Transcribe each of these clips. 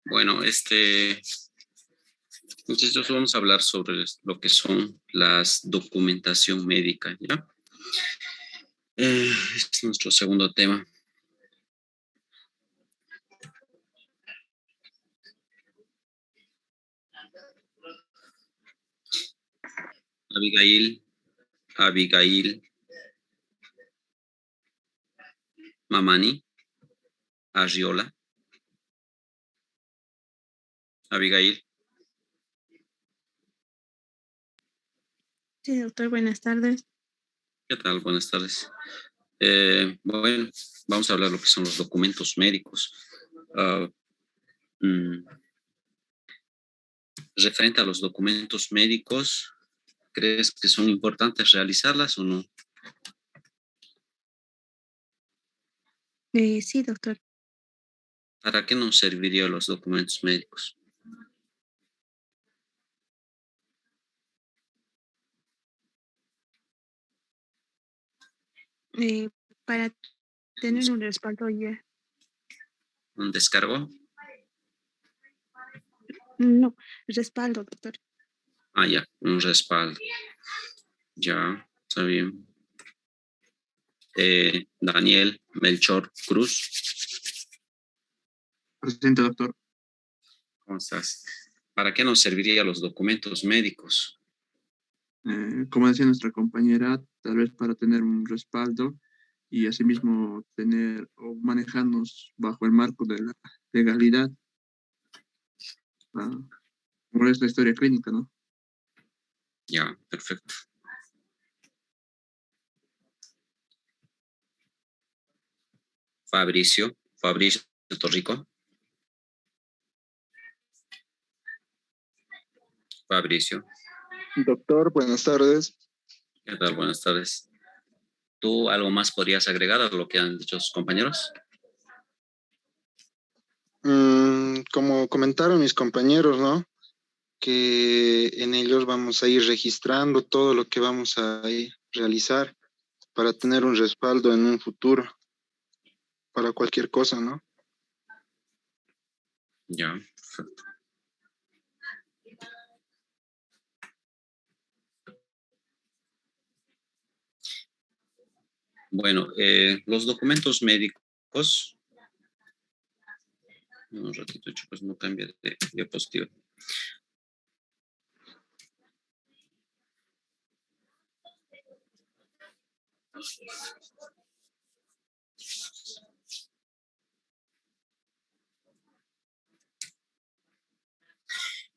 Bueno, muchachos, vamos a hablar sobre lo que son las documentación médica, ¿ya? Este es nuestro segundo tema. Abigail, Mamani, Arriola, Abigail. Sí, doctor, buenas tardes. ¿Qué tal? Buenas tardes. Bueno, vamos a hablar de lo que son los documentos médicos. Ah, Referente a los documentos médicos, ¿crees que son importantes realizarlas o no? Sí, doctor. ¿Para qué nos servirían los documentos médicos? Para tener un respaldo ya. ¿Un descargo? No, respaldo, doctor. Ah, ya, un respaldo. Ya, está bien. Daniel Melchor Cruz. Presente, doctor. ¿Cómo estás? ¿Para qué nos servirían los documentos médicos? Como decía nuestra compañera, tal vez para tener un respaldo y asimismo tener o manejarnos bajo el marco de la legalidad, como es la historia clínica, ¿no? Ya, perfecto. Fabricio Torrico. Fabricio. Doctor, buenas tardes. ¿Qué tal? Buenas tardes. ¿Tú algo más podrías agregar a lo que han dicho sus compañeros? Como comentaron mis compañeros, ¿no? Que en ellos vamos a ir registrando todo lo que vamos a ir realizar para tener un respaldo en un futuro, para cualquier cosa, ¿no? Ya, perfecto. Bueno, los documentos médicos. Un ratito, chicos, no cambia de diapositiva.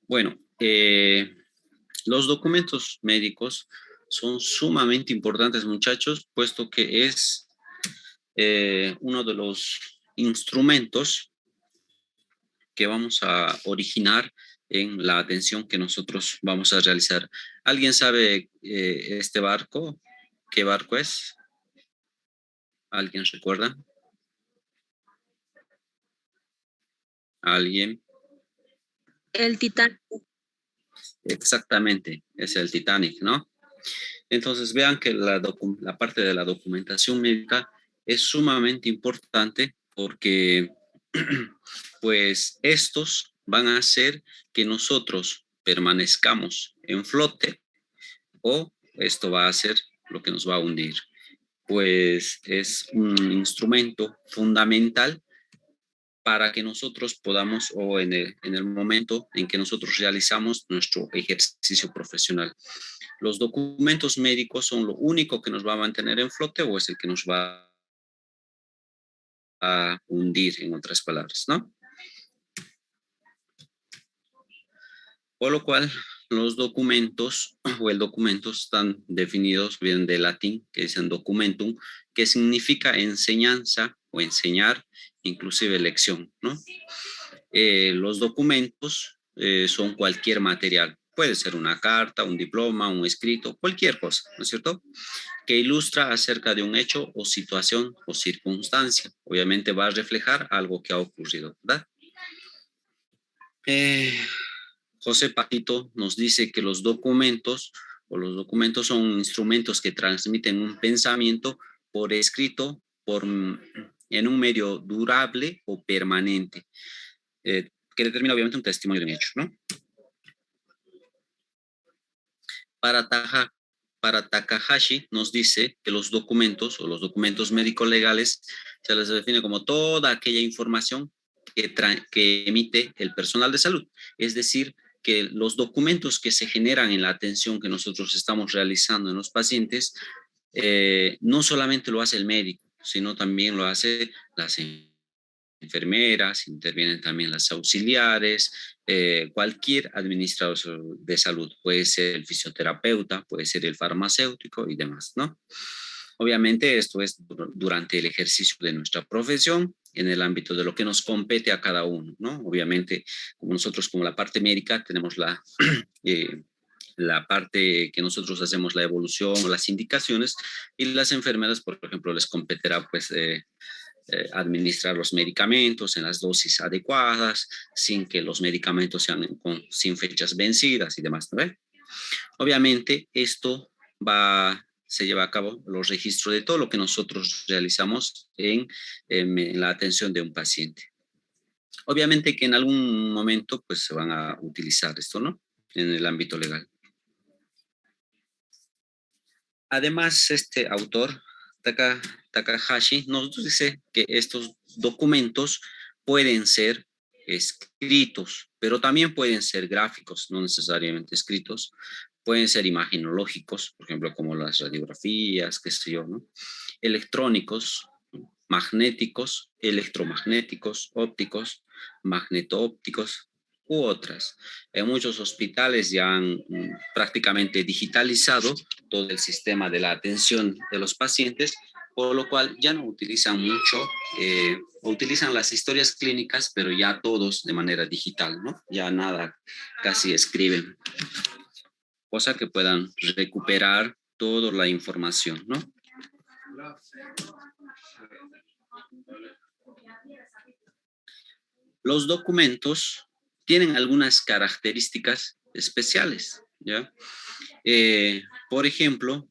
Bueno, los documentos médicos son sumamente importantes, muchachos, puesto que es uno de los instrumentos que vamos a originar en la atención que nosotros vamos a realizar. ¿Alguien sabe este barco? ¿Qué barco es? ¿Alguien recuerda? ¿Alguien? El Titán. Exactamente, es el Titanic, ¿no? Entonces vean que la parte de la documentación médica es sumamente importante porque pues estos van a hacer que nosotros permanezcamos en flote o esto va a ser lo que nos va a hundir. Pues es un instrumento fundamental para que nosotros podamos, o en el momento en que nosotros realizamos nuestro ejercicio profesional. ¿Los documentos médicos son lo único que nos va a mantener en flote o es el que nos va a hundir, en otras palabras, ¿no? Por lo cual, los documentos o el documento están definidos, vienen de latín, que dicen documentum, que significa enseñanza o enseñar, inclusive lección, ¿no? Los documentos son cualquier material. Puede ser una carta, un diploma, un escrito, cualquier cosa, ¿no es cierto? Que ilustra acerca de un hecho o situación o circunstancia. Obviamente va a reflejar algo que ha ocurrido, ¿verdad? José Patito nos dice que los documentos son instrumentos que transmiten un pensamiento por escrito, en un medio durable o permanente. que determina obviamente un testimonio de un hecho, ¿no? Para, para Takahashi nos dice que los documentos o los documentos médico-legales se les define como toda aquella información que emite el personal de salud. Es decir, que los documentos que se generan en la atención que nosotros estamos realizando en los pacientes, no solamente lo hace el médico, sino también lo hace las enfermeras, intervienen también las auxiliares, cualquier administrador de salud, puede ser el fisioterapeuta, puede ser el farmacéutico y demás, ¿no? Obviamente esto es durante el ejercicio de nuestra profesión, en el ámbito de lo que nos compete a cada uno, ¿no? Obviamente, como nosotros como la parte médica tenemos la parte que nosotros hacemos la evolución o las indicaciones, y las enfermeras, por ejemplo, les competirá pues administrar los medicamentos en las dosis adecuadas, sin que los medicamentos sean sin fechas vencidas y demás, ¿no? Obviamente esto se lleva a cabo los registros de todo lo que nosotros realizamos en la atención de un paciente. Obviamente que en algún momento pues se van a utilizar esto, ¿no? En el ámbito legal. Además, este autor, Takahashi, nos dice que estos documentos pueden ser escritos, pero también pueden ser gráficos, no necesariamente escritos, pueden ser imagenológicos, por ejemplo, como las radiografías, qué sé yo, ¿no? Electrónicos, magnéticos, electromagnéticos, ópticos, magneto-ópticos u otras. En muchos hospitales ya han prácticamente digitalizado todo el sistema de la atención de los pacientes, por lo cual ya no utilizan mucho, utilizan las historias clínicas, pero ya todos de manera digital, ¿no? Ya nada, casi escriben, cosa que puedan recuperar toda la información, ¿no? Los documentos tienen algunas características especiales, ¿ya? Por ejemplo,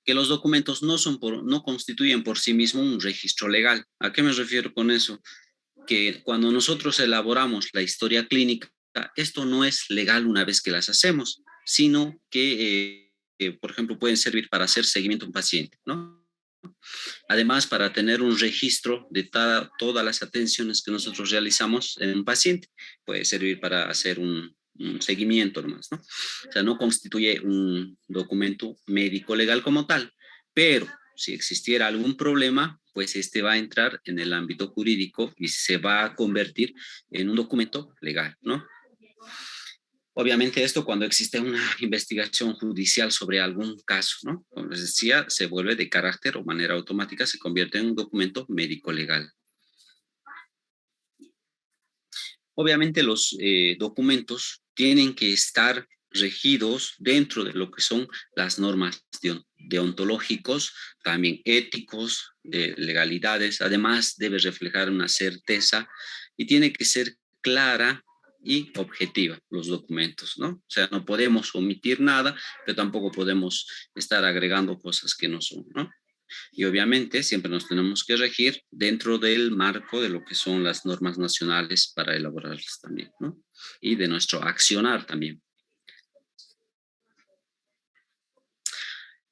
que los documentos no constituyen por sí mismos un registro legal. ¿A qué me refiero con eso? Que cuando nosotros elaboramos la historia clínica, esto no es legal una vez que las hacemos, sino que, por ejemplo, pueden servir para hacer seguimiento a un paciente, ¿no? Además, para tener un registro de todas las atenciones que nosotros realizamos en un paciente, puede servir para hacer un seguimiento nomás, ¿no? O sea, no constituye un documento médico legal como tal, pero si existiera algún problema, pues este va a entrar en el ámbito jurídico y se va a convertir en un documento legal, ¿no? Obviamente esto cuando existe una investigación judicial sobre algún caso, ¿no? Como les decía, se vuelve de carácter o manera automática, se convierte en un documento médico legal. Obviamente los documentos tienen que estar regidos dentro de lo que son las normas deontológicos, también éticos, de legalidades. Además debe reflejar una certeza y tiene que ser clara y objetiva los documentos, ¿no? O sea, no podemos omitir nada, pero tampoco podemos estar agregando cosas que no son, ¿no? Y obviamente siempre nos tenemos que regir dentro del marco de lo que son las normas nacionales para elaborarlas también, ¿no? Y de nuestro accionar también.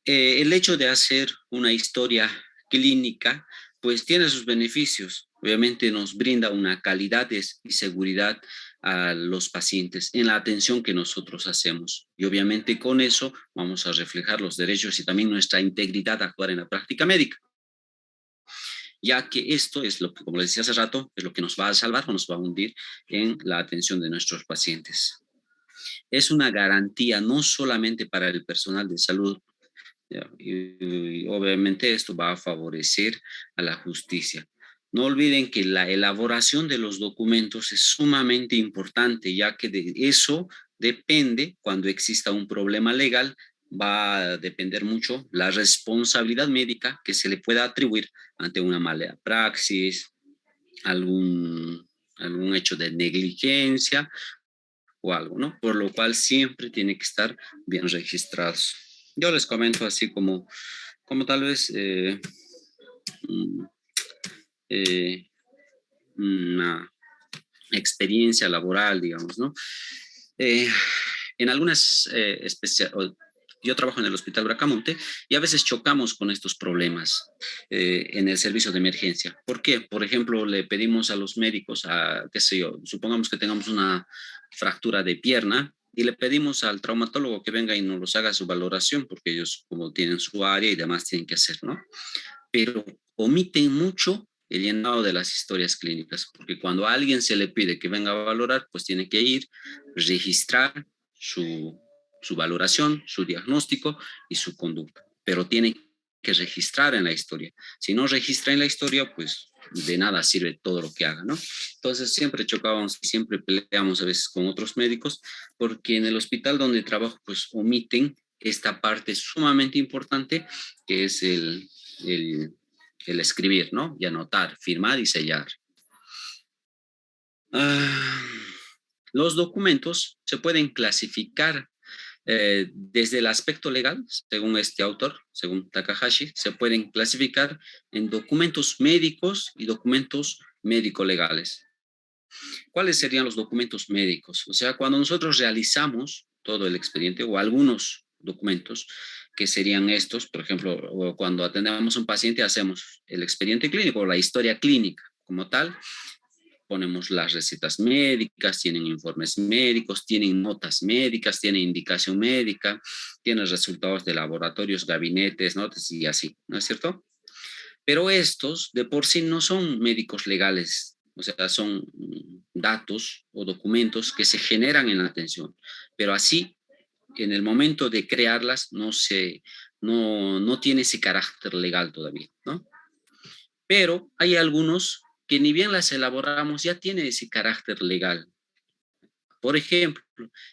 El hecho de hacer una historia clínica, pues tiene sus beneficios. Obviamente nos brinda una calidad y seguridad a los pacientes en la atención que nosotros hacemos. Y obviamente con eso vamos a reflejar los derechos y también nuestra integridad a actuar en la práctica médica. Ya que esto es lo que, como les decía hace rato, es lo que nos va a salvar o nos va a hundir en la atención de nuestros pacientes. Es una garantía no solamente para el personal de salud, y obviamente esto va a favorecer a la justicia. No olviden que la elaboración de los documentos es sumamente importante, ya que de eso depende, cuando exista un problema legal, va a depender mucho la responsabilidad médica que se le pueda atribuir ante una mala praxis, algún hecho de negligencia o algo, ¿no? Por lo cual siempre tiene que estar bien registrados. Yo les comento así como tal vez una experiencia laboral, digamos, ¿no? En algunas yo trabajo en el Hospital Bracamonte y a veces chocamos con estos problemas en el servicio de emergencia. ¿Por qué? Por ejemplo, le pedimos a los médicos, qué sé yo, supongamos que tengamos una fractura de pierna y le pedimos al traumatólogo que venga y nos haga su valoración, porque ellos como tienen su área y demás tienen que hacer, ¿no? Pero omiten mucho el llenado de las historias clínicas, porque cuando a alguien se le pide que venga a valorar, pues tiene que ir, registrar su valoración, su diagnóstico y su conducta, pero tiene que registrar en la historia. Si no registra en la historia, pues de nada sirve todo lo que haga, ¿no? Entonces siempre chocábamos y siempre peleamos a veces con otros médicos, porque en el hospital donde trabajo, pues omiten esta parte sumamente importante, que es el escribir, ¿no? Y anotar, firmar y sellar. Los documentos se pueden clasificar desde el aspecto legal, según este autor, según Takahashi, se pueden clasificar en documentos médicos y documentos médico-legales. ¿Cuáles serían los documentos médicos? O sea, cuando nosotros realizamos todo el expediente o algunos documentos, que serían estos, por ejemplo, cuando atendemos a un paciente hacemos el expediente clínico o la historia clínica como tal, ponemos las recetas médicas, tienen informes médicos, tienen notas médicas, tienen indicación médica, tienen resultados de laboratorios, gabinetes, notas y así, ¿no es cierto? Pero estos de por sí no son médicos legales, o sea, son datos o documentos que se generan en la atención, pero así en el momento de crearlas no tiene ese carácter legal todavía, ¿no? Pero hay algunos que ni bien las elaboramos ya tiene ese carácter legal. Por ejemplo,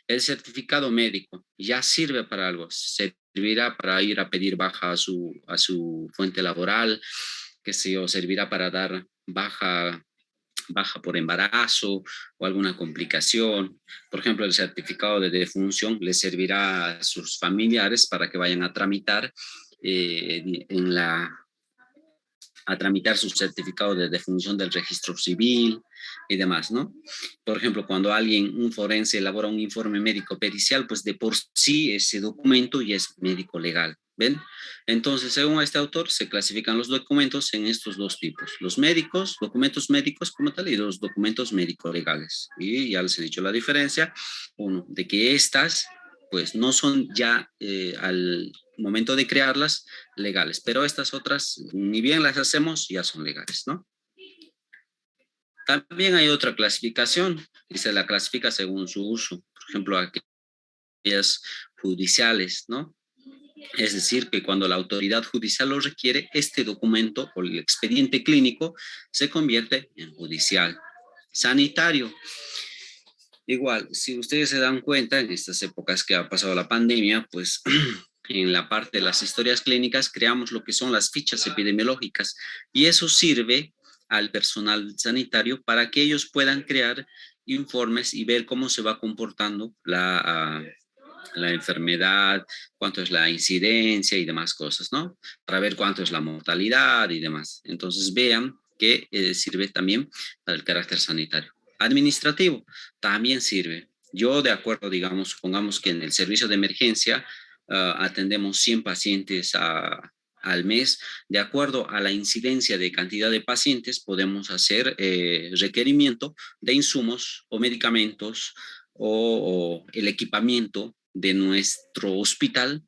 el certificado médico ya sirve para algo, servirá para ir a pedir baja a su fuente laboral, qué sé yo, servirá para dar baja por embarazo o alguna complicación. Por ejemplo, el certificado de defunción le servirá a sus familiares para que vayan a tramitar a tramitar su certificado de defunción del registro civil y demás, ¿no? Por ejemplo, cuando un forense elabora un informe médico pericial, pues de por sí ese documento ya es médico legal, ¿ven? Entonces, según este autor, se clasifican los documentos en estos dos tipos, los médicos, documentos médicos como tal, y los documentos médico-legales. Y ya les he dicho la diferencia, uno, de que estas, pues no son ya al momento de crearlas legales, pero estas otras, ni bien las hacemos, ya son legales, ¿no? También hay otra clasificación y se la clasifica según su uso, por ejemplo, aquellas judiciales, ¿no? Es decir, que cuando la autoridad judicial lo requiere, este documento o el expediente clínico se convierte en judicial. Sanitario. Igual, si ustedes se dan cuenta, en estas épocas que ha pasado la pandemia, pues en la parte de las historias clínicas creamos lo que son las fichas epidemiológicas y eso sirve al personal sanitario para que ellos puedan crear informes y ver cómo se va comportando la enfermedad, cuánto es la incidencia y demás cosas, ¿no? Para ver cuánto es la mortalidad y demás. Entonces vean que sirve también para el carácter sanitario. Administrativo también sirve. Yo de acuerdo, digamos, supongamos que en el servicio de emergencia atendemos 100 pacientes al mes. De acuerdo a la incidencia de cantidad de pacientes, podemos hacer requerimiento de insumos o medicamentos o el equipamiento de nuestro hospital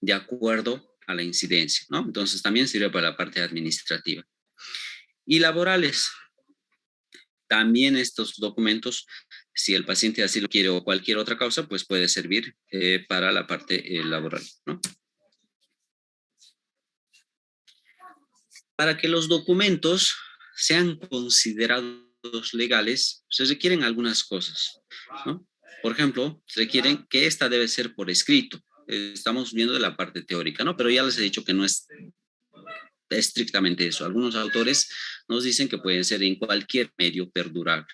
de acuerdo a la incidencia, ¿no? Entonces también sirve para la parte administrativa. Y laborales. También estos documentos, si el paciente así lo quiere o cualquier otra causa, pues puede servir para la parte laboral, ¿no? Para que los documentos sean considerados legales, se requieren algunas cosas, ¿no? Por ejemplo, se requieren que esta debe ser por escrito. Estamos viendo de la parte teórica, ¿no? Pero ya les he dicho que no es estrictamente eso. Algunos autores nos dicen que pueden ser en cualquier medio perdurable.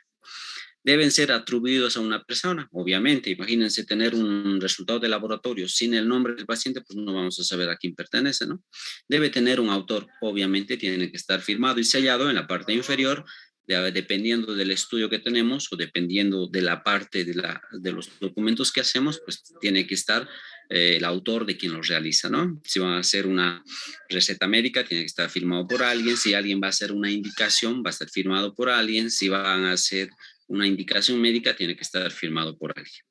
Deben ser atribuidos a una persona, obviamente. Imagínense tener un resultado de laboratorio sin el nombre del paciente, pues no vamos a saber a quién pertenece, ¿no? Debe tener un autor, obviamente, tiene que estar firmado y sellado en la parte inferior dependiendo del estudio que tenemos o dependiendo de la parte de los documentos que hacemos, pues tiene que estar el autor de quien los realiza, ¿no? Si van a hacer una receta médica, tiene que estar firmado por alguien. Si alguien va a hacer una indicación, va a estar firmado por alguien. Si van a hacer una indicación médica, tiene que estar firmado por alguien.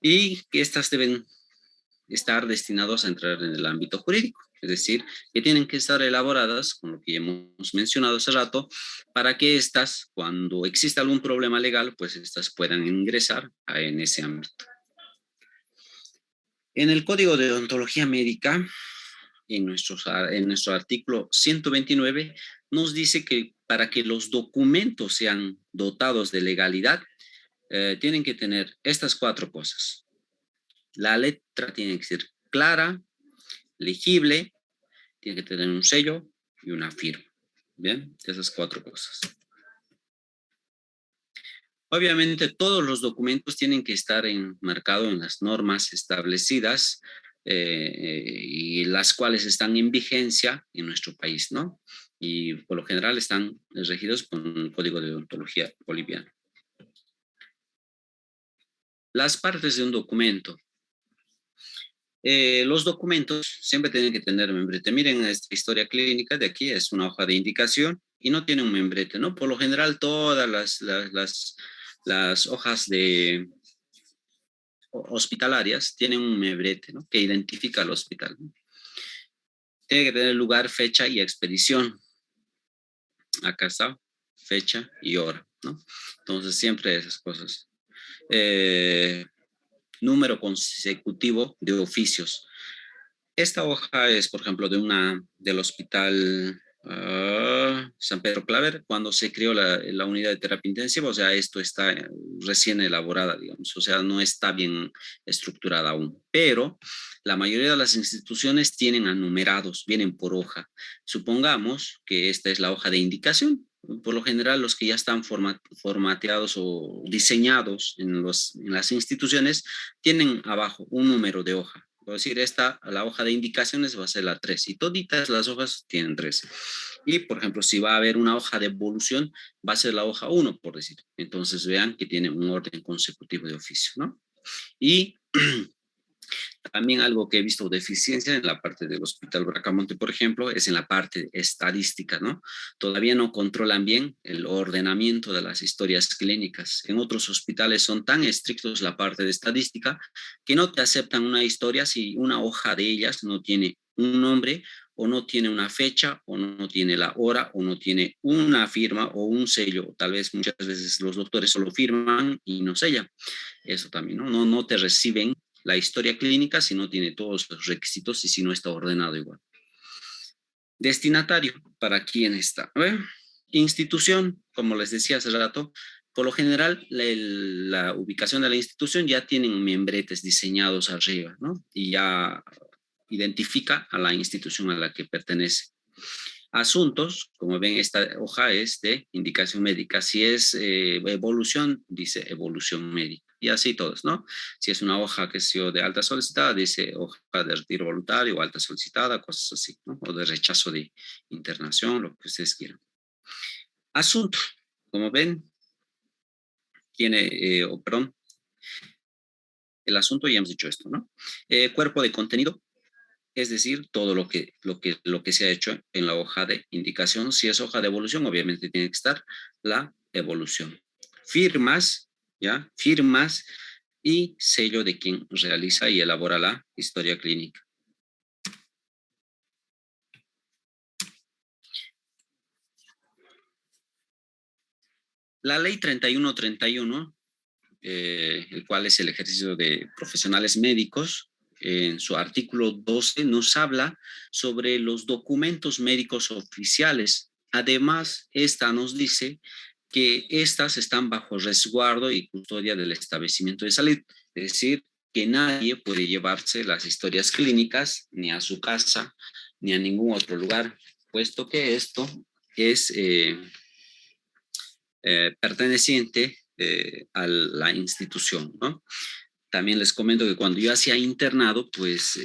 Y que estas deben estar destinados a entrar en el ámbito jurídico, es decir, que tienen que estar elaboradas, con lo que ya hemos mencionado hace rato, para que estas, cuando exista algún problema legal, pues estas puedan ingresar en ese ámbito. En el Código de Deontología Médica, en nuestro artículo 129, nos dice que para que los documentos sean dotados de legalidad, tienen que tener estas 4 cosas. La letra tiene que ser clara, legible, tiene que tener un sello y una firma. Bien, esas 4 cosas. Obviamente todos los documentos tienen que estar enmarcados en las normas establecidas y las cuales están en vigencia en nuestro país, ¿no? Y por lo general están regidos por el Código de Deontología boliviano. Las partes de un documento. Los documentos siempre tienen que tener membrete. Miren esta historia clínica de aquí, es una hoja de indicación y no tiene un membrete, ¿no? Por lo general todas las hojas de hospitalarias tienen un membrete, ¿no? Que identifica al hospital, ¿no? Tiene que tener lugar, fecha y expedición. Acá está, fecha y hora, ¿no? Entonces siempre esas cosas. Número consecutivo de oficios. Esta hoja es, por ejemplo, del hospital San Pedro Claver, cuando se creó la unidad de terapia intensiva. O sea, esto está recién elaborada, digamos, o sea, no está bien estructurada aún, pero la mayoría de las instituciones tienen anumerados, vienen por hoja. Supongamos que esta es la hoja de indicación. Por lo general, los que ya están formateados o diseñados en las instituciones tienen abajo un número de hoja. Por decir, la hoja de indicaciones va a ser la 3 y toditas las hojas tienen 3. Y, por ejemplo, si va a haber una hoja de evolución, va a ser la hoja 1, por decir. Entonces, vean que tiene un orden consecutivo de oficio, ¿no? Y también algo que he visto deficiencia en la parte del Hospital Bracamonte, por ejemplo, es en la parte estadística, ¿no? Todavía no controlan bien el ordenamiento de las historias clínicas. En otros hospitales son tan estrictos la parte de estadística que no te aceptan una historia si una hoja de ellas no tiene un nombre o no tiene una fecha o no tiene la hora o no tiene una firma o un sello. Tal vez muchas veces los doctores solo firman y no sellan. Eso también, ¿no? No te reciben la historia clínica si no tiene todos los requisitos y si no está ordenado igual. Destinatario, ¿para quién está? Institución, como les decía hace rato, por lo general la ubicación de la institución ya tienen membretes diseñados arriba, ¿no? Y ya identifica a la institución a la que pertenece. Asuntos, como ven, esta hoja es de indicación médica. Si es evolución, dice evolución médica. Y así todos, ¿no? Si es una hoja que sea de alta solicitada, dice hoja de retiro voluntario o alta solicitada, cosas así, ¿no? O de rechazo de internación, lo que ustedes quieran. Asunto, como ven, tiene, perdón, el asunto, ya hemos dicho esto, ¿no? Cuerpo de contenido, es decir, todo lo que se ha hecho en la hoja de indicación. Si es hoja de evolución, obviamente tiene que estar la evolución. Firmas, ¿ya? Firmas y sello de quien realiza y elabora la historia clínica. La ley 3131, el cual es el ejercicio de profesionales médicos, en su artículo 12 nos habla sobre los documentos médicos oficiales. Además, esta nos dice que estas están bajo resguardo y custodia del establecimiento de salud. Es decir, que nadie puede llevarse las historias clínicas ni a su casa ni a ningún otro lugar, puesto que esto es perteneciente a la institución, ¿no? También les comento que cuando yo hacía internado, pues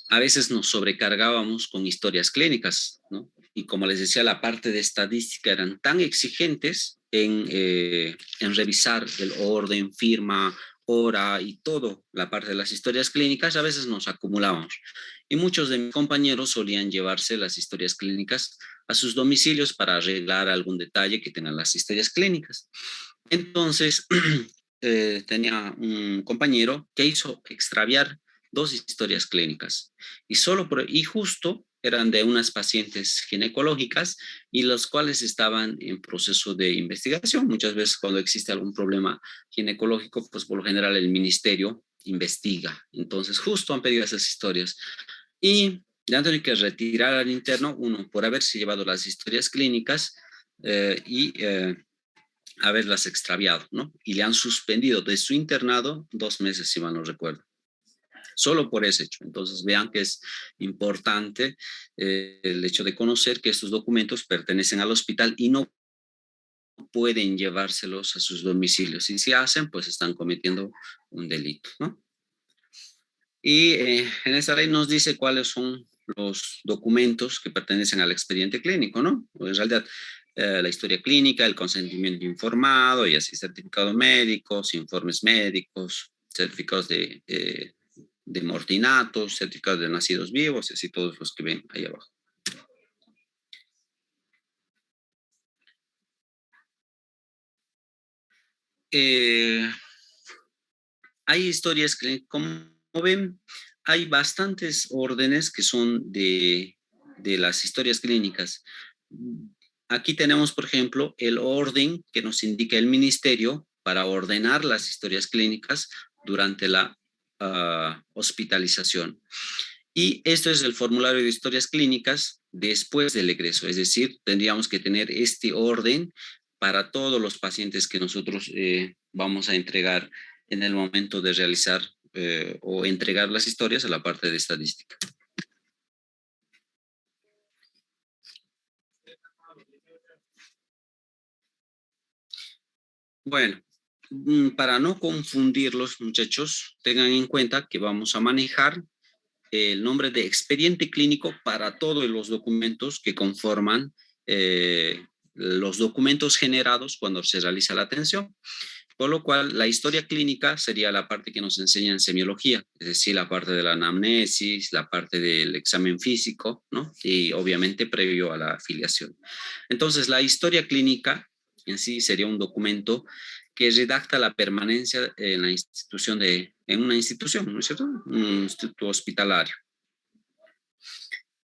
a veces nos sobrecargábamos con historias clínicas, ¿no? y como les decía, la parte de estadística eran tan exigentes en revisar el orden, firma, hora y todo, la parte de las historias clínicas, a veces nos acumulábamos. Y muchos de mis compañeros solían llevarse las historias clínicas a sus domicilios para arreglar algún detalle que tengan las historias clínicas. Entonces, tenía un compañero que hizo extraviar 2 historias clínicas y justo eran de unas pacientes ginecológicas y los cuales estaban en proceso de investigación. Muchas veces cuando existe algún problema ginecológico, pues por lo general el ministerio investiga. Entonces justo han pedido esas historias y le han tenido que retirar al interno, uno por haberse llevado las historias clínicas y haberlas extraviado, ¿no? Y le han suspendido de su internado 2 meses, si mal no recuerdo. Solo por ese hecho. Entonces vean que es importante el hecho de conocer que estos documentos pertenecen al hospital y no pueden llevárselos a sus domicilios. Y si hacen, pues están cometiendo un delito, ¿no? Y en esta ley nos dice cuáles son los documentos que pertenecen al expediente clínico, ¿no? En realidad, la historia clínica, el consentimiento informado y así certificados médicos, informes médicos, certificados de mortinatos, certificados de nacidos vivos, y así todos los que ven ahí abajo. Hay historias que, como ven, hay bastantes órdenes que son de las historias clínicas. Aquí tenemos, por ejemplo, el orden que nos indica el ministerio para ordenar las historias clínicas durante la hospitalización. Y esto es el formulario de historias clínicas después del egreso, es decir, tendríamos que tener este orden para todos los pacientes que nosotros vamos a entregar en el momento de realizar o entregar las historias a la parte de estadística. Bueno, para no confundirlos, muchachos, tengan en cuenta que vamos a manejar el nombre de expediente clínico para todos los documentos que conforman los documentos generados cuando se realiza la atención. Por lo cual, la historia clínica sería la parte que nos enseña en semiología, es decir, la parte de la anamnesis, la parte del examen físico, ¿no? Y obviamente previo a la afiliación. Entonces, la historia clínica en sí sería un documento que redacta la permanencia en la institución en una institución, ¿no es cierto? Un instituto hospitalario.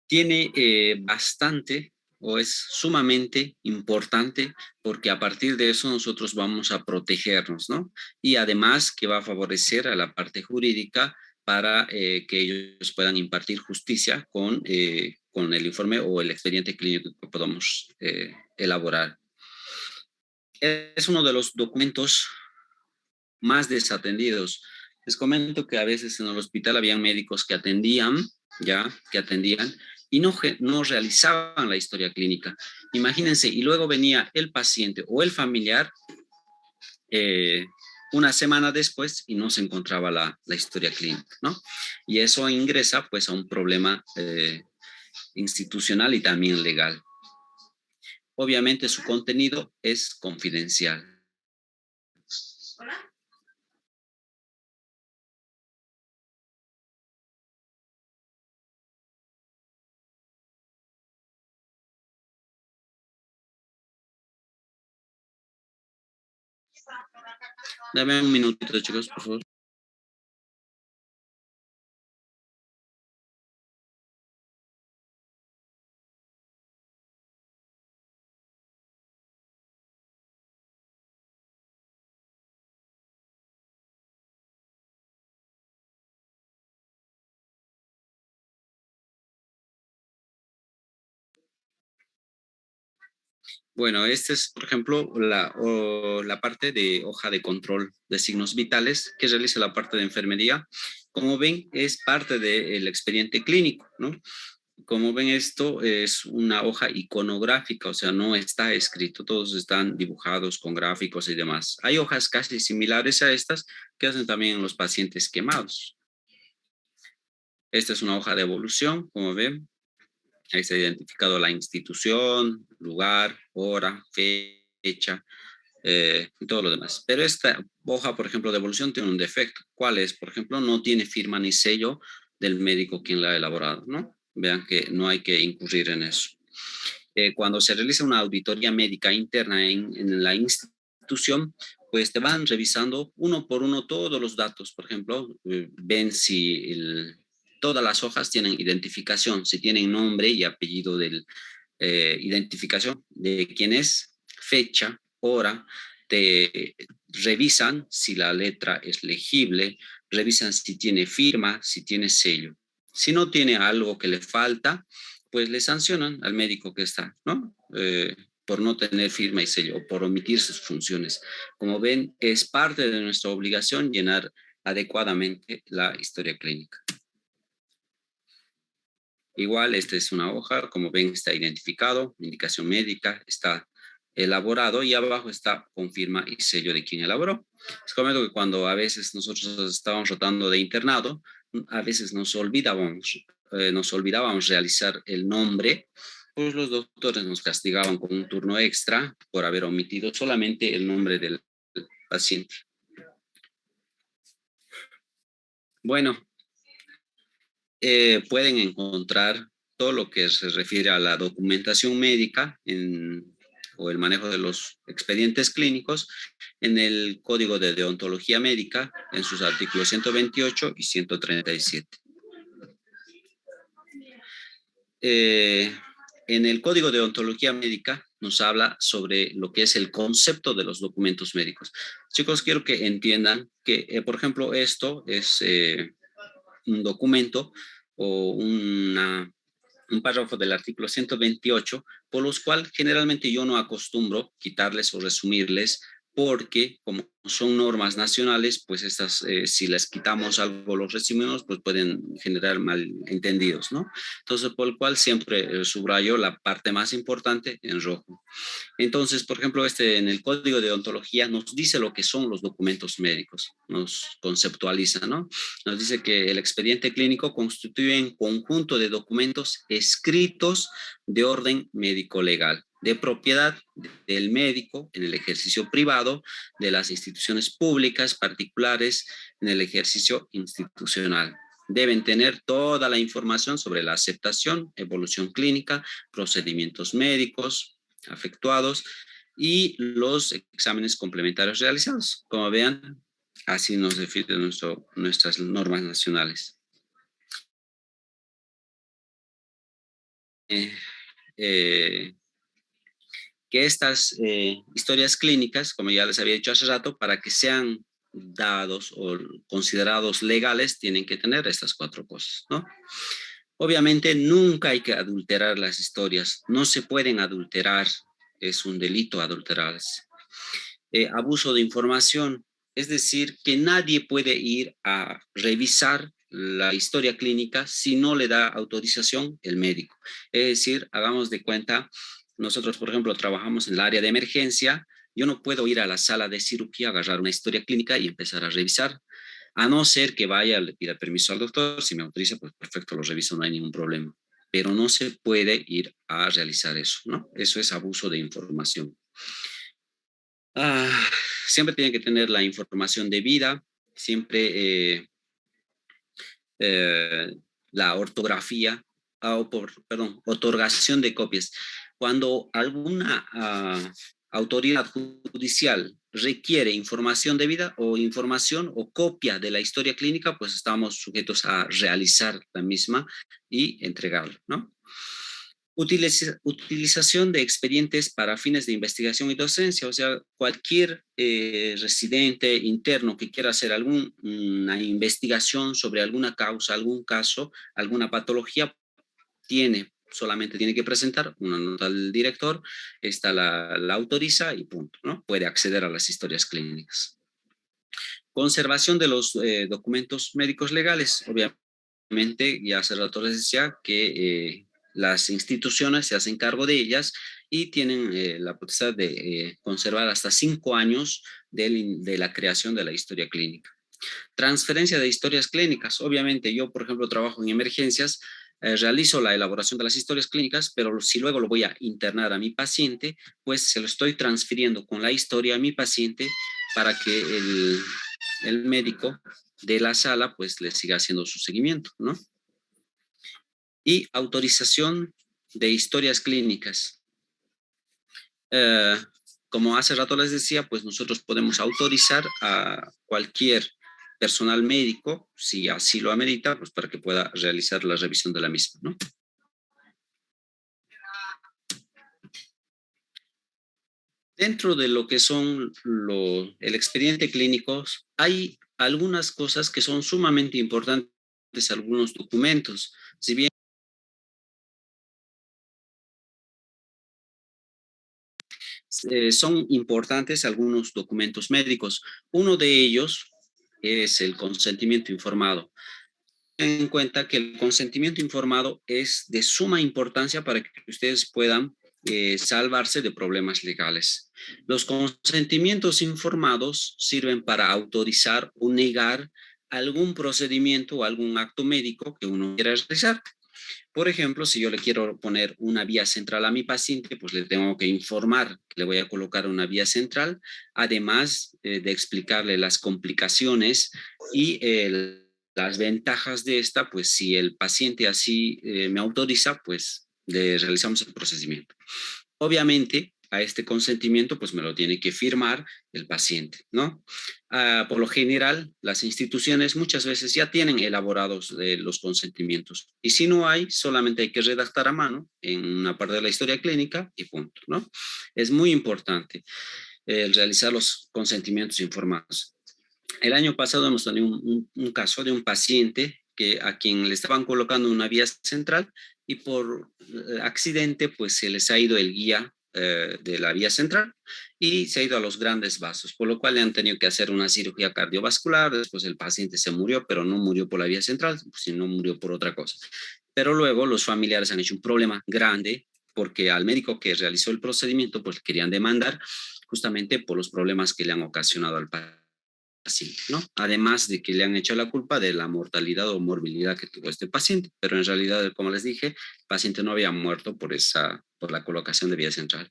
Tiene bastante o es sumamente importante porque a partir de eso nosotros vamos a protegernos, ¿no? Y además que va a favorecer a la parte jurídica para que ellos puedan impartir justicia con el informe o el expediente clínico que podamos elaborar. Es uno de los documentos más desatendidos. Les comento que a veces en el hospital habían médicos que atendían, y no realizaban la historia clínica. Imagínense, y luego venía el paciente o el familiar una semana después y no se encontraba la historia clínica, ¿no? Y eso ingresa pues a un problema institucional y también legal. Obviamente su contenido es confidencial. ¿Hola? Dame un minutito, chicos, por favor. Bueno, esta es, por ejemplo, la parte de hoja de control de signos vitales que realiza la parte de enfermería. Como ven, es parte del expediente clínico, ¿no? Como ven, esto es una hoja iconográfica, o sea, no está escrito, todos están dibujados con gráficos y demás. Hay hojas casi similares a estas que hacen también los pacientes quemados. Esta es una hoja de evolución, como ven. Ahí está identificado la institución, lugar, hora, fecha, y todo lo demás. Pero esta hoja, por ejemplo, de evolución tiene un defecto. ¿Cuál es? Por ejemplo, no tiene firma ni sello del médico quien la ha elaborado, ¿no? Vean que no hay que incurrir en eso. Cuando se realiza una auditoría médica interna en la institución, pues te van revisando uno por uno todos los datos. Por ejemplo, ven si todas las hojas tienen identificación, si tienen nombre y apellido del identificación de quién es, fecha, hora, te revisan si la letra es legible, revisan si tiene firma, si tiene sello. Si no tiene algo que le falta, pues le sancionan al médico que está, ¿no? Por no tener firma y sello o por omitir sus funciones. Como ven, es parte de nuestra obligación llenar adecuadamente la historia clínica. Igual, esta es una hoja, como ven, está identificado, indicación médica, está elaborado y abajo está con firma y sello de quien elaboró. Les comento que cuando a veces nosotros estábamos rotando de internado, a veces nos olvidábamos realizar el nombre, pues los doctores nos castigaban con un turno extra por haber omitido solamente el nombre del paciente. Bueno, pueden encontrar todo lo que se refiere a la documentación médica o el manejo de los expedientes clínicos en el Código de Deontología Médica, en sus artículos 128 y 137. En el Código de Deontología Médica nos habla sobre lo que es el concepto de los documentos médicos. Chicos, quiero que entiendan que, por ejemplo, esto es un documento o un párrafo del artículo 128, por los cuales generalmente yo no acostumbro quitarles o resumirles, porque como son normas nacionales, pues estas, si les quitamos algo, los resumimos, pues pueden generar malentendidos, ¿no? Entonces, por el cual siempre subrayo la parte más importante en rojo. Entonces, por ejemplo, en el Código de Deontología nos dice lo que son los documentos médicos, nos conceptualiza, ¿no? Nos dice que el expediente clínico constituye un conjunto de documentos escritos de orden médico-legal, de propiedad del médico en el ejercicio privado, de las instituciones públicas, particulares, en el ejercicio institucional. Deben tener toda la información sobre la aceptación, evolución clínica, procedimientos médicos efectuados y los exámenes complementarios realizados. Como vean, así nos definen nuestras normas nacionales. Que estas historias clínicas, como ya les había dicho hace rato, para que sean dados o considerados legales, tienen que tener estas 4 cosas, ¿no? Obviamente nunca hay que adulterar las historias, no se pueden adulterar, es un delito adulterarlas. Abuso de información, es decir, que nadie puede ir a revisar la historia clínica si no le da autorización el médico. Es decir, hagamos de cuenta, nosotros, por ejemplo, trabajamos en el área de emergencia, yo no puedo ir a la sala de cirugía, agarrar una historia clínica y empezar a revisar, a no ser que vaya, le pida permiso al doctor, si me autoriza, pues perfecto, lo reviso, no hay ningún problema. Pero no se puede ir a realizar eso, ¿no? Eso es abuso de información. Siempre tiene que tener la información debida, siempre la ortografía, otorgación de copias. Cuando alguna autoridad judicial requiere información debida o información o copia de la historia clínica, pues estamos sujetos a realizar la misma y entregarla, ¿no? Utilización de expedientes para fines de investigación y docencia, o sea, cualquier residente interno que quiera hacer alguna investigación sobre alguna causa, algún caso, alguna patología, solamente tiene que presentar una nota al director, esta la autoriza y punto, ¿no? Puede acceder a las historias clínicas. Conservación de los documentos médicos legales, obviamente, ya hace rato les decía que las instituciones se hacen cargo de ellas y tienen la potestad de conservar hasta 5 años de la creación de la historia clínica. Transferencia de historias clínicas. Obviamente yo, por ejemplo, trabajo en emergencias. realizo la elaboración de las historias clínicas, pero si luego lo voy a internar a mi paciente, pues se lo estoy transfiriendo con la historia a mi paciente para que el médico de la sala pues le siga haciendo su seguimiento, ¿no? Y autorización de historias clínicas. Como hace rato les decía, pues nosotros podemos autorizar a cualquier personal médico, si así lo amerita, pues para que pueda realizar la revisión de la misma, ¿no? Dentro de lo que son el expediente clínico, hay algunas cosas que son sumamente importantes, algunos documentos. Si bien son importantes algunos documentos médicos, uno de ellos es el consentimiento informado. Ten en cuenta que el consentimiento informado es de suma importancia para que ustedes puedan salvarse de problemas legales. Los consentimientos informados sirven para autorizar o negar algún procedimiento o algún acto médico que uno quiera realizar. Por ejemplo, si yo le quiero poner una vía central a mi paciente, pues le tengo que informar que le voy a colocar una vía central, además de explicarle las complicaciones y las ventajas de esta, pues si el paciente así me autoriza, pues le realizamos el procedimiento. Obviamente, a este consentimiento, pues me lo tiene que firmar el paciente, ¿no? Por lo general, las instituciones muchas veces ya tienen elaborados los consentimientos. Y si no hay, solamente hay que redactar a mano en una parte de la historia clínica y punto, ¿no? Es muy importante el realizar los consentimientos informados. El año pasado hemos tenido un caso de un paciente a quien le estaban colocando una vía central y por accidente pues se les ha ido el guía de la vía central y se ha ido a los grandes vasos, por lo cual le han tenido que hacer una cirugía cardiovascular. Después el paciente se murió, pero no murió por la vía central, sino murió por otra cosa. Pero luego los familiares han hecho un problema grande porque al médico que realizó el procedimiento pues querían demandar justamente por los problemas que le han ocasionado al paciente. Así, ¿no? Además de que le han hecho la culpa de la mortalidad o morbilidad que tuvo este paciente, pero en realidad, como les dije, el paciente no había muerto por la colocación de vía central.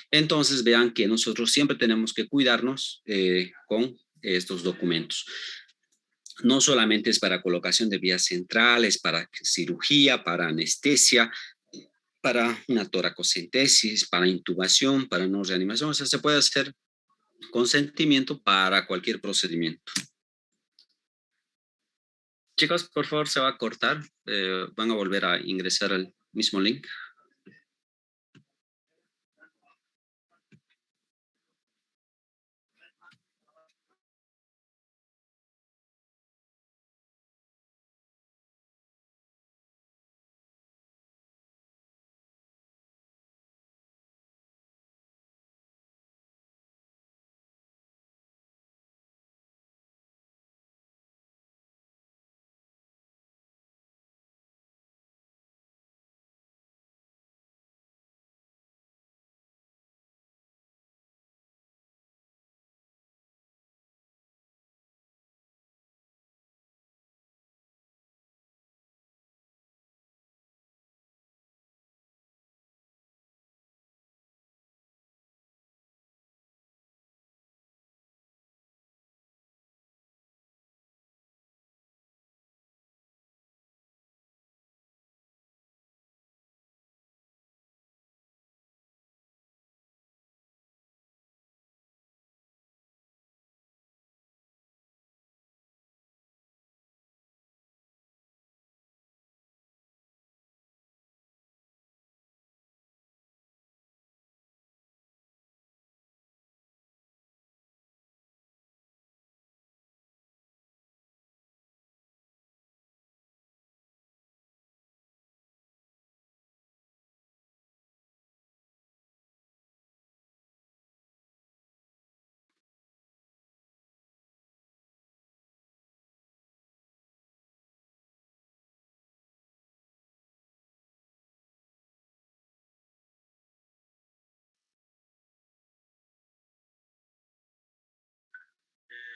Entonces, vean que nosotros siempre tenemos que cuidarnos con estos documentos. No solamente es para colocación de vías centrales, para cirugía, para anestesia, para una toracocentesis, para intubación, para no reanimación. O sea, se puede hacer consentimiento para cualquier procedimiento. Chicos, por favor, se va a cortar. Van a volver a ingresar al mismo link.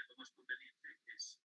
Lo más conveniente es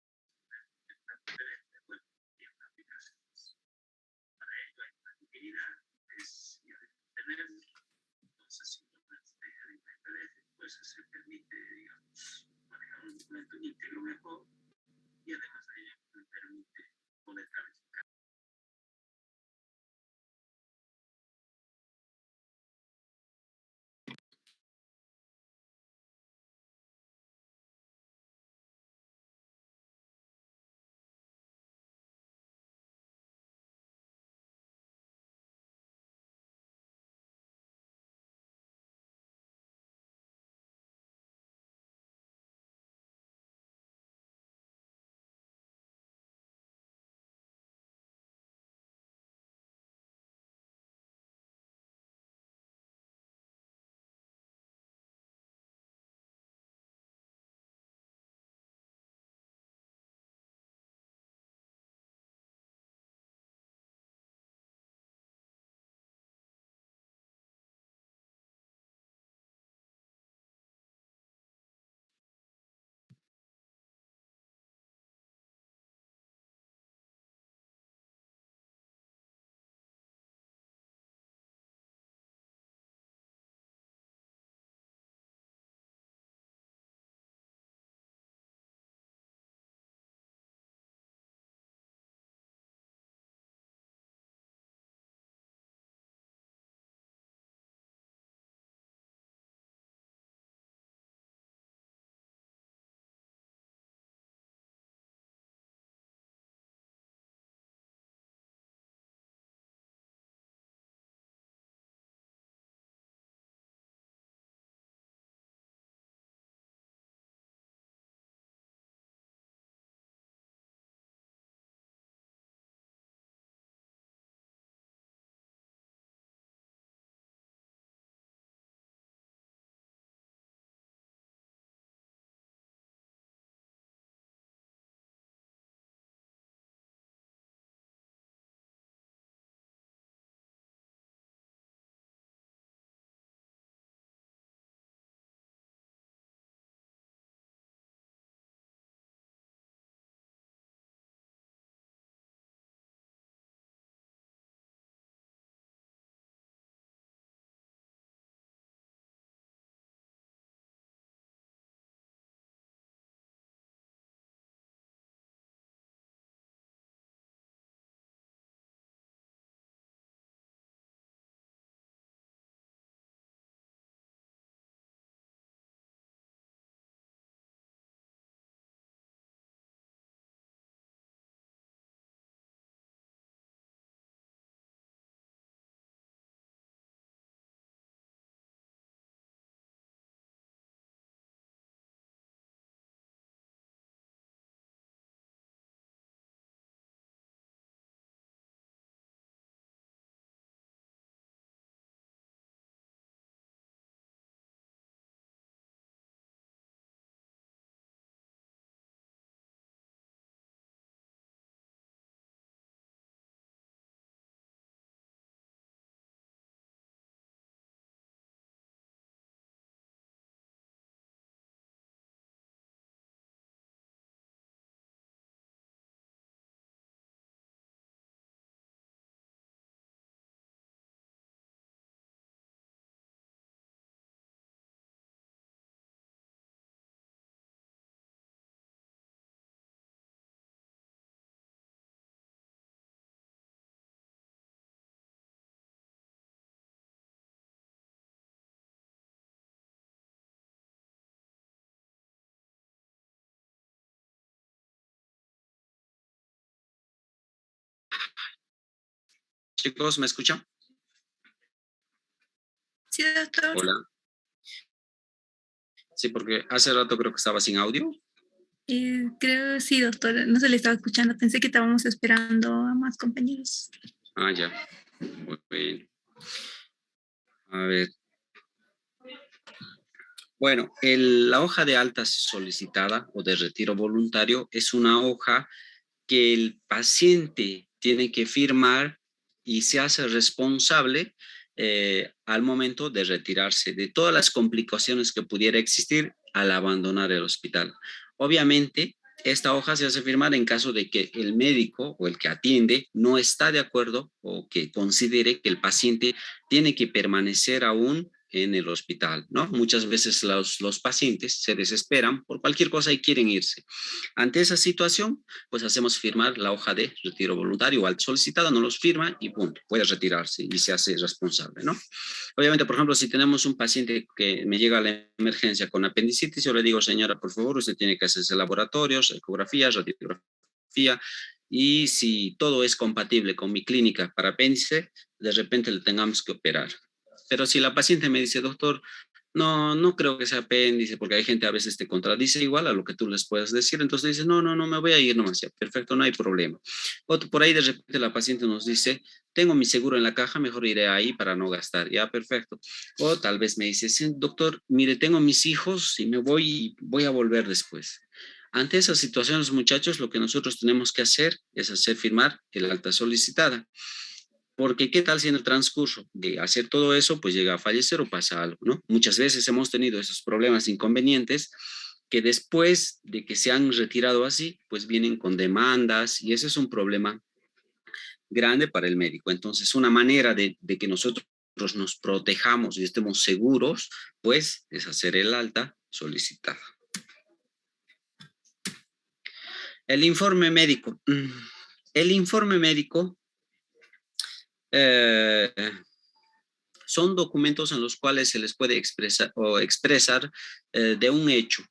Chicos, ¿me escuchan? Sí, doctor. Hola. Sí, porque hace rato creo que estaba sin audio. Creo sí, doctor. No se le estaba escuchando. Pensé que estábamos esperando a más compañeros. Ah, ya. Muy bien. A ver. Bueno, la hoja de alta solicitada o de retiro voluntario es una hoja que el paciente tiene que firmar y se hace responsable al momento de retirarse de todas las complicaciones que pudiera existir al abandonar el hospital. Obviamente, Esta hoja se hace firmar en caso de que el médico o el que atiende no está de acuerdo o que considere que el paciente tiene que permanecer aún en el hospital, ¿no? Muchas veces los pacientes se desesperan por cualquier cosa y quieren irse. Ante esa situación, pues hacemos firmar la hoja de retiro voluntario o al solicitado no los firma y punto, puede retirarse y se hace responsable, ¿no? Obviamente, por ejemplo, si tenemos un paciente que me llega a la emergencia con apendicitis, yo le digo, señora, por favor, usted tiene que hacerse laboratorios, ecografías, radiografía, y si todo es compatible con mi clínica para apéndice, de repente le tengamos que operar. Pero si la paciente me dice, doctor, no, no creo que sea apéndice, porque hay gente a veces te contradice igual a lo que tú les puedes decir, entonces dices, no, no, no, me voy a ir nomás, ya, perfecto, no hay problema. O por ahí de repente la paciente nos dice, tengo mi seguro en la caja, mejor iré ahí para no gastar, ya, perfecto. O tal vez me dice, sí, doctor, mire, tengo mis hijos y me voy y voy a volver después. Ante esas situaciones, muchachos, lo que nosotros tenemos que hacer es hacer firmar el alta solicitada. Porque qué tal si en el transcurso de hacer todo eso, pues llega a fallecer o pasa algo, ¿no? Muchas veces hemos tenido esos problemas inconvenientes que después de que se han retirado así, pues vienen con demandas y ese es un problema grande para el médico. Entonces, una manera de que nosotros nos protejamos y estemos seguros, pues es hacer el alta solicitada. El informe médico. El informe médico son documentos en los cuales se les puede expresar de un hecho.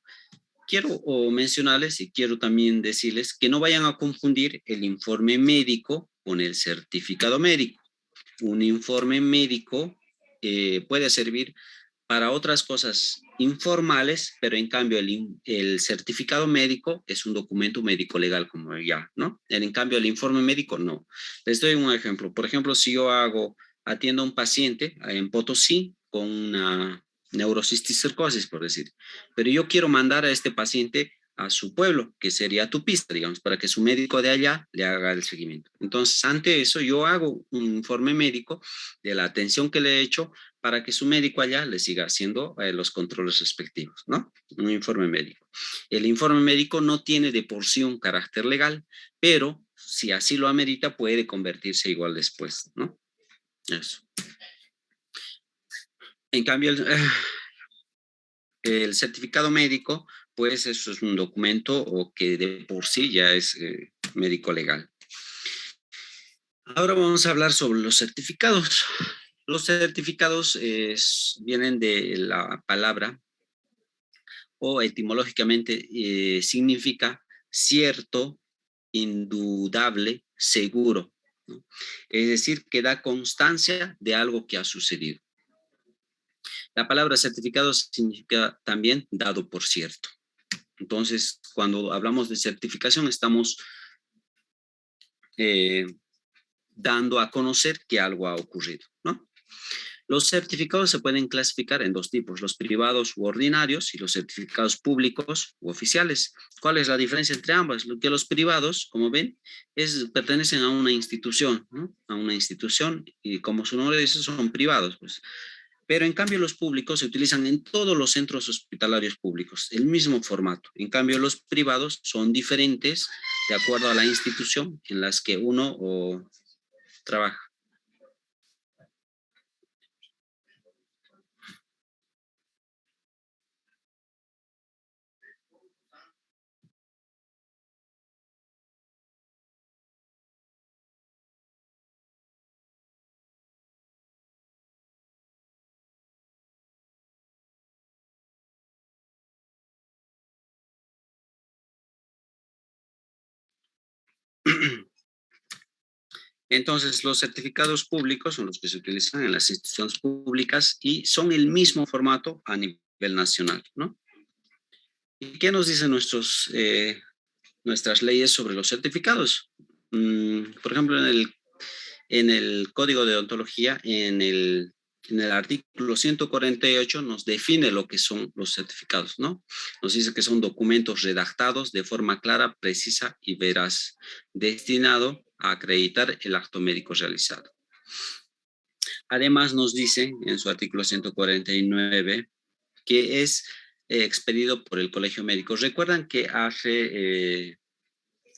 Quiero mencionarles y quiero también decirles que no vayan a confundir el informe médico con el certificado médico. Un informe médico puede servir para otras cosas informales, pero en cambio el certificado médico es un documento médico legal como ya, ¿no? En cambio el informe médico no. Les doy un ejemplo. Por ejemplo, si yo atiendo a un paciente en Potosí con una neurocisticercosis, por decir, pero yo quiero mandar a este paciente a su pueblo, que sería Tupista, digamos, para que su médico de allá le haga el seguimiento. Entonces, ante eso, yo hago un informe médico de la atención que le he hecho para que su médico allá le siga haciendo los controles respectivos, ¿no? Un informe médico. El informe médico no tiene de por sí un carácter legal, pero si así lo amerita, puede convertirse igual después, ¿no? Eso. En cambio, el certificado médico, pues eso es un documento o que de por sí ya es médico legal. Ahora vamos a hablar sobre los certificados. Los certificados vienen de la palabra o etimológicamente significa cierto, indudable, seguro, ¿no? Es decir, que da constancia de algo que ha sucedido. La palabra certificado significa también dado por cierto. Entonces, cuando hablamos de certificación, estamos dando a conocer que algo ha ocurrido, ¿no? Los certificados se pueden clasificar en dos tipos, los privados u ordinarios y los certificados públicos u oficiales. ¿Cuál es la diferencia entre ambas? Lo que los privados, como ven, pertenecen a una institución, ¿no? A una institución y como su nombre dice, son privados, pues. Pero en cambio los públicos se utilizan en todos los centros hospitalarios públicos, el mismo formato. En cambio los privados son diferentes de acuerdo a la institución en las que uno trabaja. Entonces, los certificados públicos son los que se utilizan en las instituciones públicas y son el mismo formato a nivel nacional, ¿no? ¿Y qué nos dicen nuestras leyes sobre los certificados? Por ejemplo, en el Código de Odontología, en el artículo 148 nos define lo que son los certificados, ¿no? Nos dice que son documentos redactados de forma clara, precisa y veraz, destinado a acreditar el acto médico realizado. Además nos dice en su artículo 149 que es expedido por el Colegio Médico. Recuerdan que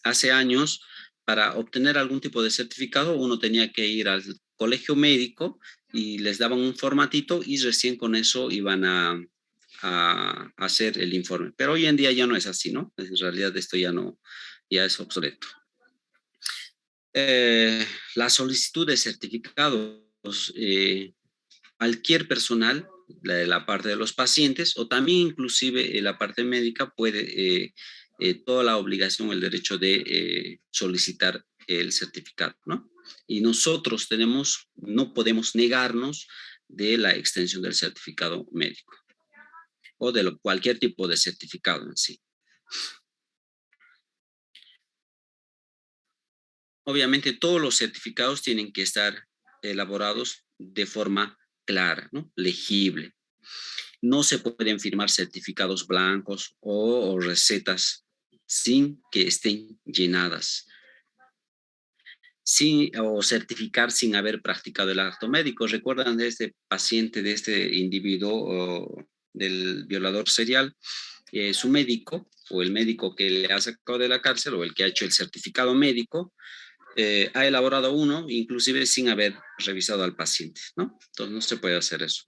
hace años, para obtener algún tipo de certificado, uno tenía que ir al Colegio Médico y les daban un formatito y recién con eso iban a hacer el informe. Pero hoy en día ya no es así, ¿no? En realidad esto ya es obsoleto. La solicitud de certificados, cualquier personal, la parte de los pacientes o también inclusive la parte médica puede toda la obligación, el derecho de solicitar el certificado, ¿no? Y nosotros no podemos negarnos de la extensión del certificado médico o de cualquier tipo de certificado en sí. Obviamente todos los certificados tienen que estar elaborados de forma clara, ¿no? Legible. No se pueden firmar certificados blancos o recetas sin que estén llenadas. O certificar sin haber practicado el acto médico. ¿Recuerdan de este paciente, de este individuo del violador serial? Su médico o el médico que le ha sacado de la cárcel o el que ha hecho el certificado médico ha elaborado uno, inclusive sin haber revisado al paciente, ¿no? Entonces no se puede hacer eso.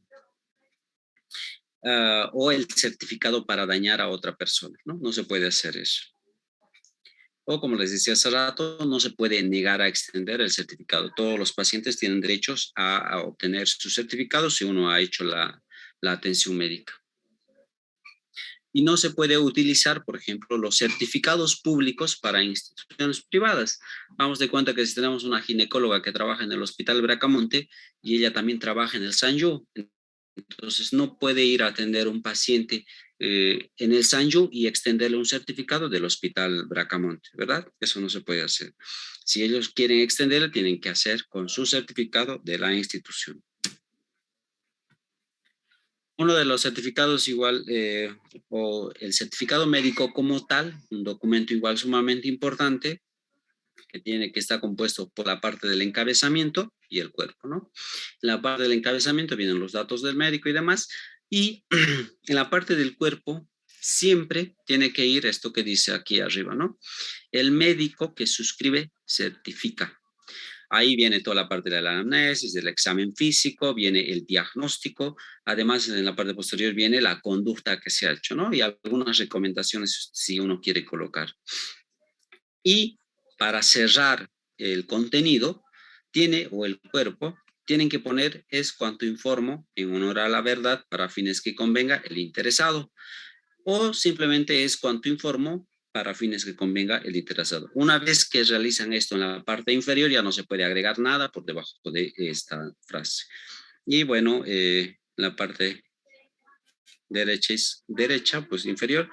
O el certificado para dañar a otra persona, ¿no? No se puede hacer eso. O como les decía hace rato, no se puede negar a extender el certificado. Todos los pacientes tienen derechos a obtener su certificado si uno ha hecho la atención médica. Y no se puede utilizar, por ejemplo, los certificados públicos para instituciones privadas. Vamos de cuenta que si tenemos una ginecóloga que trabaja en el Hospital Bracamonte y ella también trabaja en el Sanyu, entonces no puede ir a atender un paciente en el Sanyu y extenderle un certificado del Hospital Bracamonte, ¿verdad? Eso no se puede hacer. Si ellos quieren extenderle, tienen que hacer con su certificado de la institución. Uno de los certificados igual, o el certificado médico como tal, un documento igual sumamente importante, que tiene que estar compuesto por la parte del encabezamiento y el cuerpo, ¿no? En la parte del encabezamiento vienen los datos del médico y demás, y en la parte del cuerpo siempre tiene que ir esto que dice aquí arriba, ¿no? El médico que suscribe certifica. Ahí viene toda la parte de la anamnesis, del examen físico, viene el diagnóstico, además en la parte posterior viene la conducta que se ha hecho, ¿no? Y algunas recomendaciones si uno quiere colocar. Y para cerrar el contenido, o el cuerpo, tienen que poner es cuanto informo en honor a la verdad para fines que convenga el interesado. O simplemente es cuanto informo para fines que convenga el interesado. Una vez que realizan esto en la parte inferior, ya no se puede agregar nada por debajo de esta frase. Y bueno, la parte derecha, pues inferior,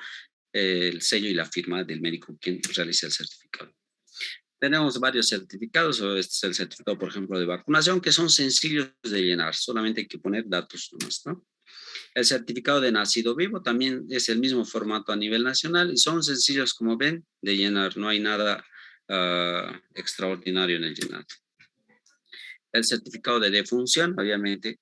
el sello y la firma del médico quien realiza el certificado. Tenemos varios certificados, o este es el certificado, por ejemplo, de vacunación, que son sencillos de llenar, solamente hay que poner datos nomás, ¿no? El certificado de nacido vivo también es el mismo formato a nivel nacional y son sencillos, como ven, de llenar. No hay nada extraordinario en el llenado. El certificado de defunción, obviamente,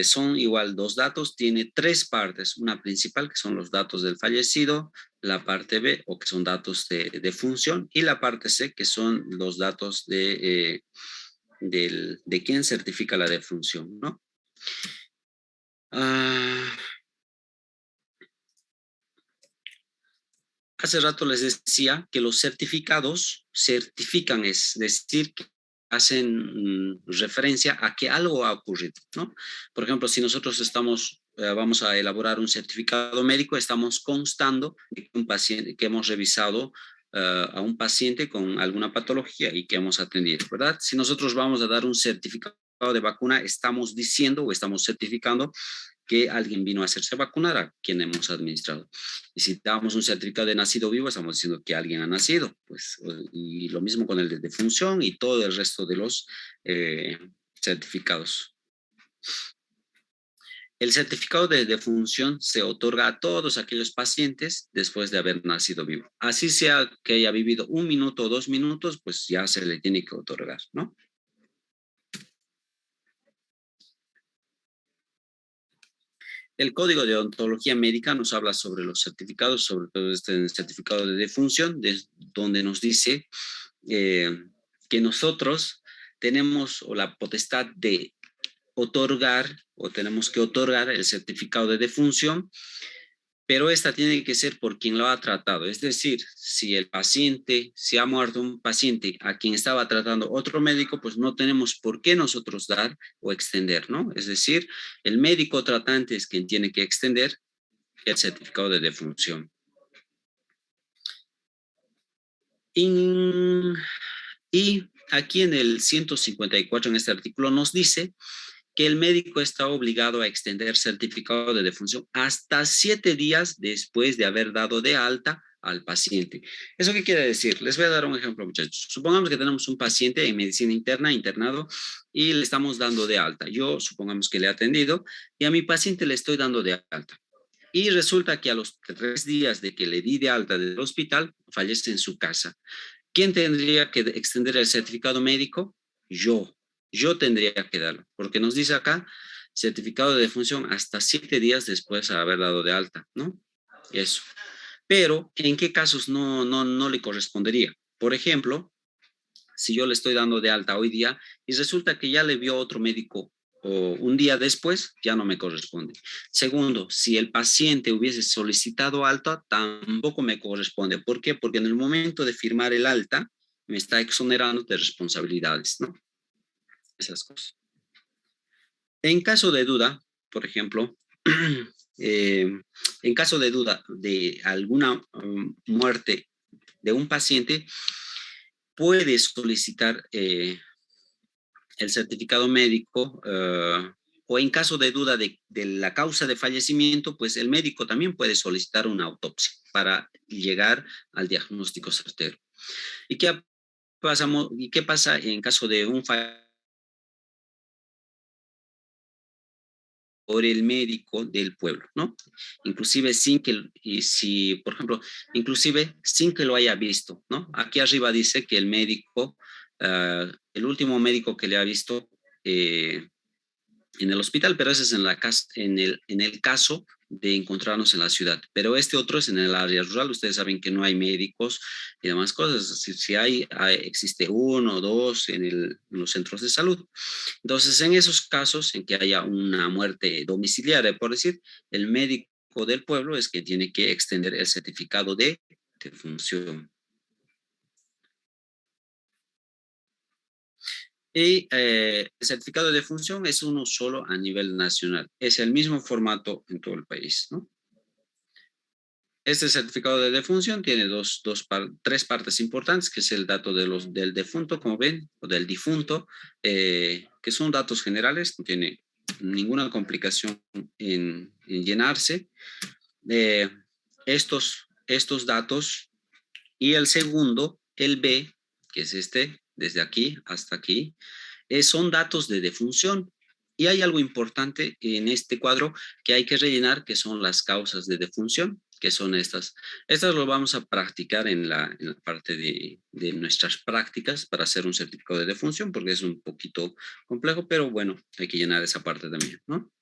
son igual 2 datos. Tiene 3 partes. Una principal, que son los datos del fallecido. La parte B, o que son datos de defunción. Y la parte C, que son los datos de quien certifica la defunción, ¿no? Hace rato les decía que los certificados certifican, es decir, que hacen referencia a que algo ha ocurrido, ¿no? Por ejemplo, si nosotros vamos a elaborar un certificado médico, estamos constando de que hemos revisado a un paciente con alguna patología y que hemos atendido, ¿verdad? Si nosotros vamos a dar un certificado de vacuna, estamos diciendo o estamos certificando que alguien vino a hacerse vacunar a quien hemos administrado. Y si damos un certificado de nacido vivo, estamos diciendo que alguien ha nacido. Pues, y lo mismo con el de defunción y todo el resto de los certificados. El certificado de defunción se otorga a todos aquellos pacientes después de haber nacido vivo. Así sea que haya vivido 1 minuto o 2 minutos, pues ya se le tiene que otorgar, ¿no? El Código de Ontología Médica nos habla sobre los certificados, sobre todo este certificado de defunción, donde nos dice que nosotros tenemos la potestad de otorgar o tenemos que otorgar el certificado de defunción, pero esta tiene que ser por quien lo ha tratado. Es decir, si ha muerto un paciente a quien estaba tratando otro médico, pues no tenemos por qué nosotros dar o extender, ¿no? Es decir, el médico tratante es quien tiene que extender el certificado de defunción. Y aquí en el 154, en este artículo, nos dice que el médico está obligado a extender certificado de defunción hasta 7 días después de haber dado de alta al paciente. ¿Eso qué quiere decir? Les voy a dar un ejemplo, muchachos. Supongamos que tenemos un paciente en medicina interna, internado, y le estamos dando de alta. Yo, supongamos que le he atendido, y a mi paciente le estoy dando de alta. Y resulta que a los 3 días de que le di de alta del hospital, fallece en su casa. ¿Quién tendría que extender el certificado médico? Yo tendría que darlo, porque nos dice acá certificado de defunción hasta 7 días después de haber dado de alta, ¿no? Eso. Pero, ¿en qué casos no le correspondería? Por ejemplo, si yo le estoy dando de alta hoy día y resulta que ya le vio otro médico o un día después, ya no me corresponde. Segundo, si el paciente hubiese solicitado alta, tampoco me corresponde. ¿Por qué? Porque en el momento de firmar el alta, me está exonerando de responsabilidades, ¿no? Esas cosas. En caso de duda, por ejemplo, en caso de duda de alguna muerte de un paciente, puede solicitar el certificado médico o en caso de duda de la causa de fallecimiento, pues el médico también puede solicitar una autopsia para llegar al diagnóstico certero. ¿Y qué pasa en caso de un fallecimiento por el médico del pueblo, ¿no? Inclusive por ejemplo, inclusive sin que lo haya visto, ¿no? Aquí arriba dice que el médico, el último médico que le ha visto en el hospital, pero ese es en el caso de encontrarnos en la ciudad. Pero este otro es en el área rural. Ustedes saben que no hay médicos y demás cosas. Si existe uno o dos en los centros de salud. Entonces, en esos casos en que haya una muerte domiciliaria, por decir, el médico del pueblo es quien tiene que extender el certificado de defunción. Y el certificado de defunción es uno solo a nivel nacional. Es el mismo formato en todo el país, ¿no? Este certificado de defunción tiene tres partes importantes, que es el dato del defunto, como ven, o del difunto, que son datos generales, no tiene ninguna complicación en llenarse. Estos datos, y el segundo, el B, que es desde aquí hasta aquí, son datos de defunción. Y hay algo importante en este cuadro que hay que rellenar, que son las causas de defunción, que son estas. Estas lo vamos a practicar en la parte de nuestras prácticas para hacer un certificado de defunción, porque es un poquito complejo, pero bueno, hay que llenar esa parte también, ¿no?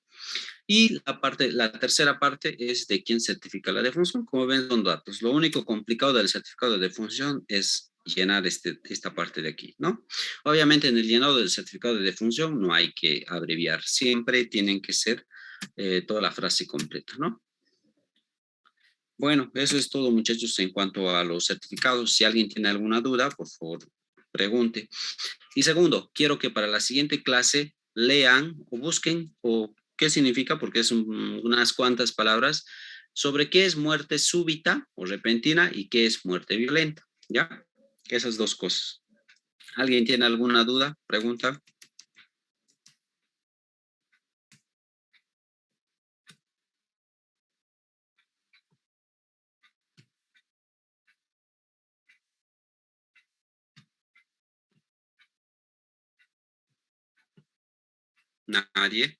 Y la tercera parte es de quién certifica la defunción. Como ven, son datos. Lo único complicado del certificado de defunción es llenar esta parte de aquí, ¿no? Obviamente en el llenado del certificado de defunción no hay que abreviar. Siempre tienen que ser toda la frase completa, ¿no? Bueno, eso es todo, muchachos, en cuanto a los certificados. Si alguien tiene alguna duda, por favor, pregunte. Y segundo, quiero que para la siguiente clase lean o busquen o qué significa, porque es unas cuantas palabras, sobre qué es muerte súbita o repentina y qué es muerte violenta, ¿ya? Esas dos cosas. ¿Alguien tiene alguna duda? Pregunta. Nadie.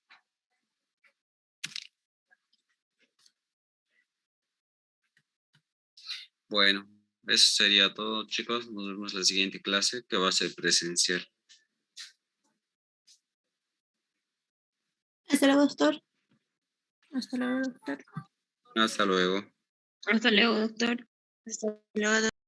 Bueno, eso sería todo, chicos. Nos vemos en la siguiente clase, que va a ser presencial. Hasta luego, doctor. Hasta luego, doctor. Hasta luego. Hasta luego, doctor. Hasta luego.